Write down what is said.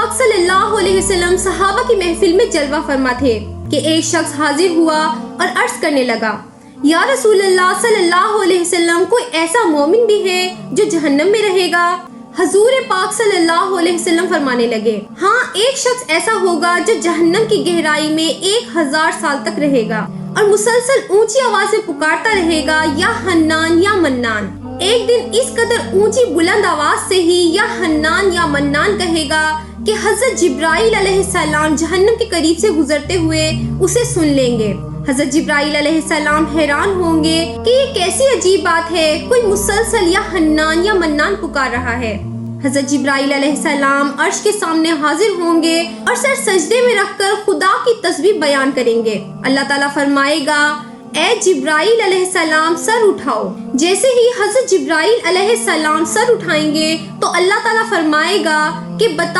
پاک صلی اللہ علیہ وسلم صحابہ کی محفل میں جلوہ فرما تھے کہ ایک شخص حاضر ہوا اور عرض کرنے لگا، یا رسول اللہ صلی اللہ علیہ وسلم، کوئی ایسا مومن بھی ہے جو جہنم میں رہے گا؟ حضور پاک صلی اللہ علیہ وسلم فرمانے لگے، ہاں، ایک شخص ایسا ہوگا جو جہنم کی گہرائی میں 1000 سال تک رہے گا اور مسلسل اونچی آواز میں پکارتا رہے گا، یا حنان یا منان۔ ایک دن اس قدر اونچی بلند آواز سے ہی یا حنان یا منان کہے گا کہ حضرت جبرائیل علیہ السلام جہنم کے قریب سے گزرتے ہوئے اسے سن لیں گے۔ حضرت جبرائیل علیہ السلام حیران ہوں گے کہ یہ کیسی عجیب بات ہے، کوئی مسلسل یا حنان یا منان پکار رہا ہے۔ حضرت جبرائیل علیہ السلام عرش کے سامنے حاضر ہوں گے اور سر سجدے میں رکھ کر خدا کی تسبیح بیان کریں گے۔ اللہ تعالیٰ فرمائے گا، اے جبرائیل علیہ السلام سر اٹھاؤ۔ جیسے ہی حضرت جبرائیل علیہ السلام سر اٹھائیں گے تو اللہ تعالیٰ فرمائے گا کہ بتاؤ